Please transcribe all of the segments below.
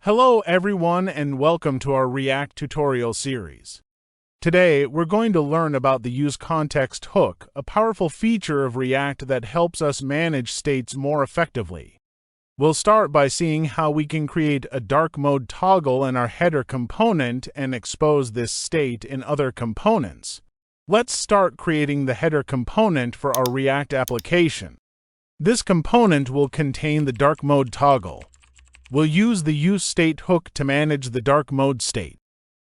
Hello everyone and welcome to our React tutorial series. Today we're going to learn about the useContext hook, a powerful feature of React that helps us manage states more effectively. We'll start by seeing how we can create a dark mode toggle in our header component and expose this state in other components. Let's start creating the header component for our React application. This component will contain the dark mode toggle. We'll use the useState hook to manage the dark mode state.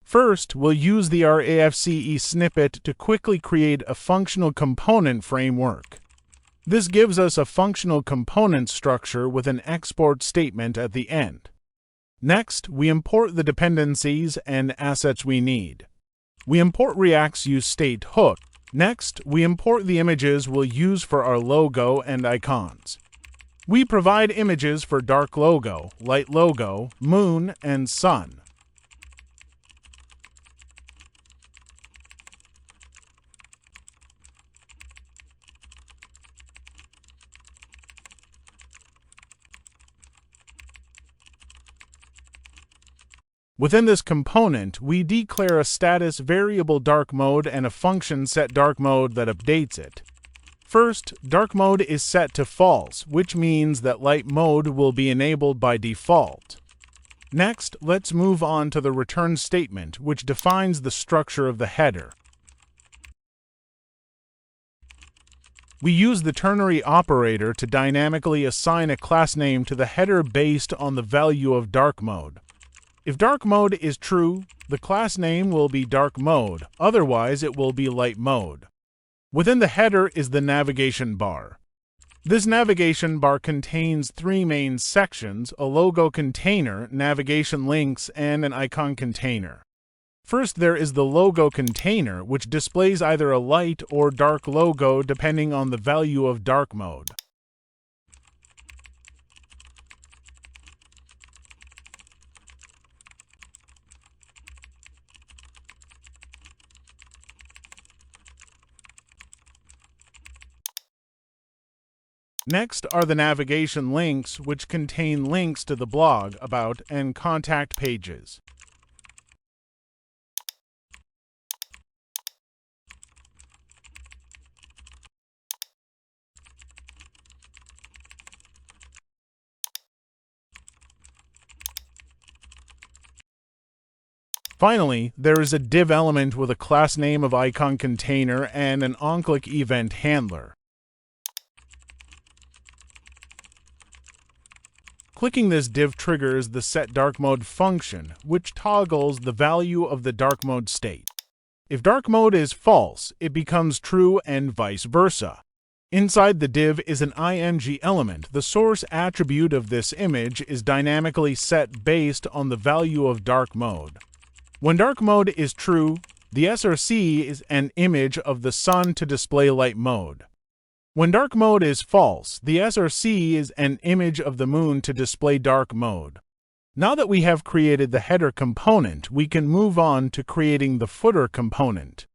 First, we'll use the ReactHook snippet to quickly create a functional component framework. This gives us a functional component structure with an export statement at the end. Next, we import the dependencies and assets we need. We import React's useState hook. Next, we import the images we'll use for our logo and icons. We provide images for dark logo, light logo, moon, and sun. Within this component, we declare a status variable dark mode and a function setDarkMode that updates it. First, dark mode is set to false, which means that light mode will be enabled by default. Next, let's move on to the return statement, which defines the structure of the header. We use the ternary operator to dynamically assign a class name to the header based on the value of dark mode. If dark mode is true, the class name will be dark mode, otherwise it will be light mode. Within the header is the navigation bar. This navigation bar contains three main sections: a logo container, navigation links, and an icon container. First, there is the logo container, which displays either a light or dark logo depending on the value of dark mode. Next are the navigation links, which contain links to the blog, about, and contact pages. Finally, there is a div element with a class name of icon container and an onClick event handler. Clicking this div triggers the setDarkMode function, which toggles the value of the dark mode state. If dark mode is false, it becomes true and vice versa. Inside the div is an img element. The source attribute of this image is dynamically set based on the value of dark mode. When dark mode is true, the src is an image of the sun to display light mode. When dark mode is false, the src is an image of the moon to display dark mode. Now that we have created the header component, we can move on to creating the footer component.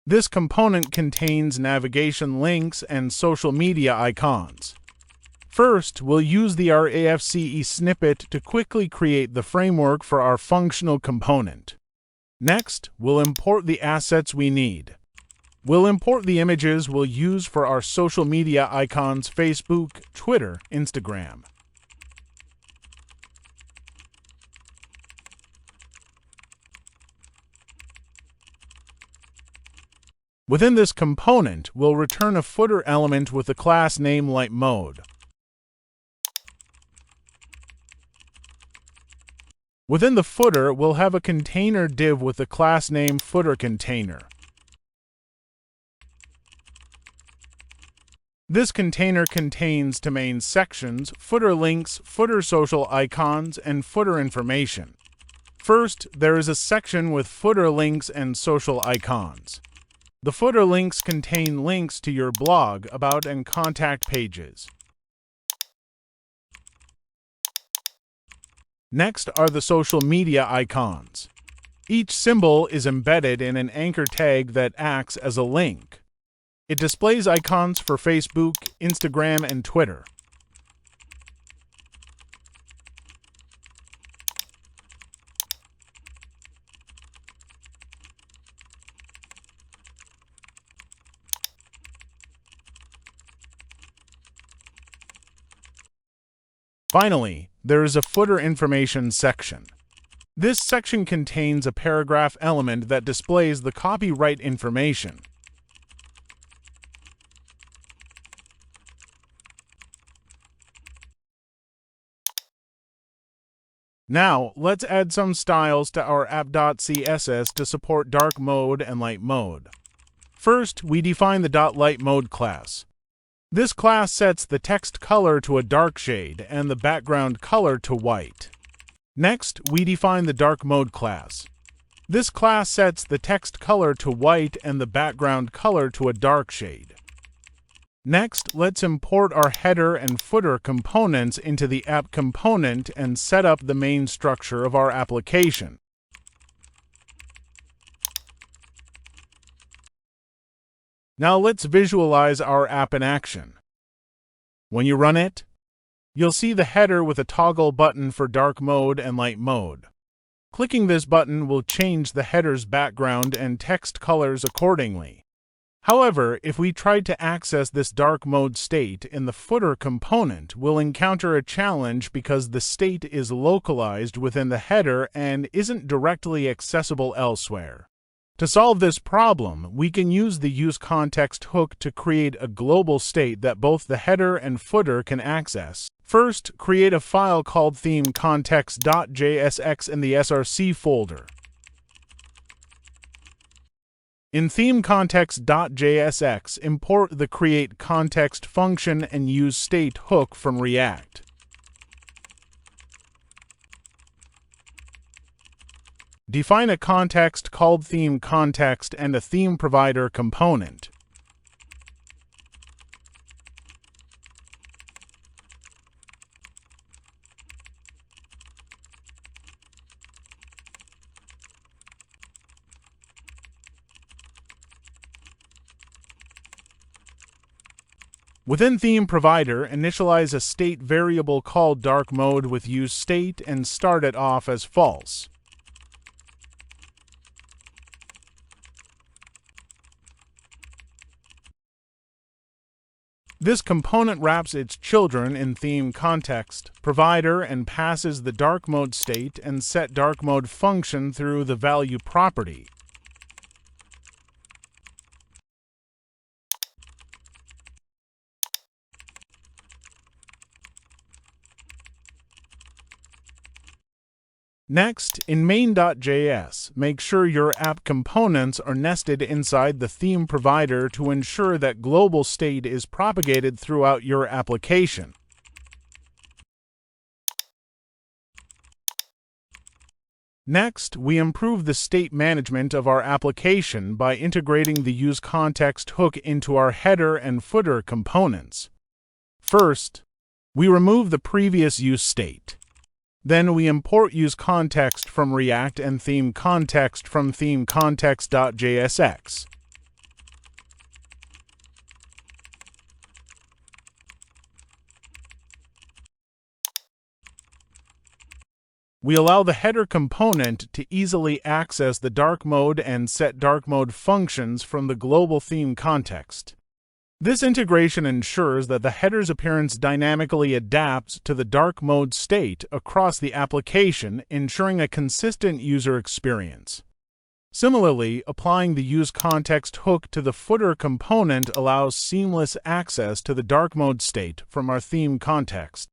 This component contains navigation links and social media icons. First, we'll use the ReactHook snippet to quickly create the framework for our functional component. Next, we'll import the assets we need. We'll import the images we'll use for our social media icons: Facebook, Twitter, Instagram. Within this component, we'll return a footer element with the class name light mode. Within the footer, we'll have a container div with the class name footer container. This container contains two main sections: footer links, footer social icons, and footer information. First, there is a section with footer links and social icons. The footer links contain links to your blog, about, and contact pages. Next are the social media icons. Each symbol is embedded in an anchor tag that acts as a link. It displays icons for Facebook, Instagram, and Twitter. Finally, there is a footer information section. This section contains a paragraph element that displays the copyright information. Now, let's add some styles to our app.css to support dark mode and light mode. First, we define the .light mode class. This class sets the text color to a dark shade and the background color to white. Next, we define the dark mode class. This class sets the text color to white and the background color to a dark shade. Next, let's import our header and footer components into the app component and set up the main structure of our application. Now let's visualize our app in action. When you run it, you'll see the header with a toggle button for dark mode and light mode. Clicking this button will change the header's background and text colors accordingly. However, if we tried to access this dark mode state in the footer component, we'll encounter a challenge because the state is localized within the header and isn't directly accessible elsewhere. To solve this problem, we can use the useContext hook to create a global state that both the header and footer can access. First, create a file called themecontext.jsx in the src folder. In themecontext.jsx, import the createContext function and useStateHook from React. Define a context called themeContext and a theme provider component. Within theme provider, initialize a state variable called dark mode with useState and start it off as false. This component wraps its children in themeContext provider and passes the dark mode state and set dark mode function through the value property. Next, in main.js, make sure your app components are nested inside the theme provider to ensure that global state is propagated throughout your application. Next, we improve the state management of our application by integrating the useContext hook into our header and footer components. First, we remove the previous useState. Then we import useContext from React and themeContext from themecontext.jsx. We allow the header component to easily access the dark mode and set dark mode functions from the global theme context. This integration ensures that the header's appearance dynamically adapts to the dark mode state across the application, ensuring a consistent user experience. Similarly, applying the useContext hook to the footer component allows seamless access to the dark mode state from our theme context.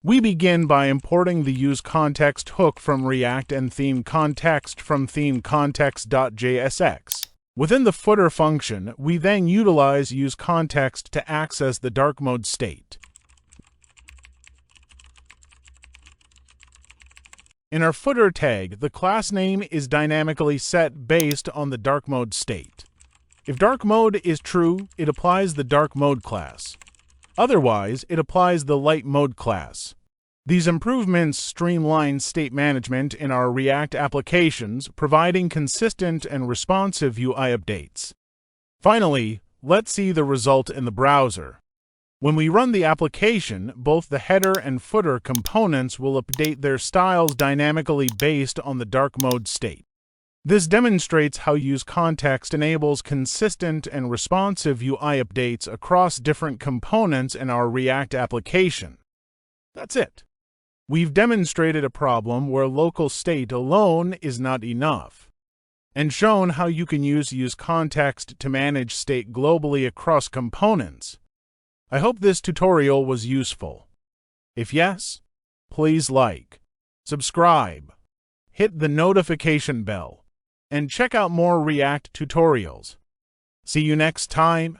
We begin by importing the useContext hook from React and themeContext from themecontext.jsx. Within the footer function, we then utilize useContext to access the dark mode state. In our footer tag, the class name is dynamically set based on the dark mode state. If dark mode is true, it applies the dark mode class. Otherwise, it applies the light mode class. These improvements streamline state management in our React applications, providing consistent and responsive UI updates. Finally, let's see the result in the browser. When we run the application, both the header and footer components will update their styles dynamically based on the dark mode state. This demonstrates how useContext enables consistent and responsive UI updates across different components in our React application. That's it. We've demonstrated a problem where local state alone is not enough, and shown how you can use useContext to manage state globally across components. I hope this tutorial was useful. If yes, please like, subscribe, hit the notification bell, and check out more React tutorials. See you next time.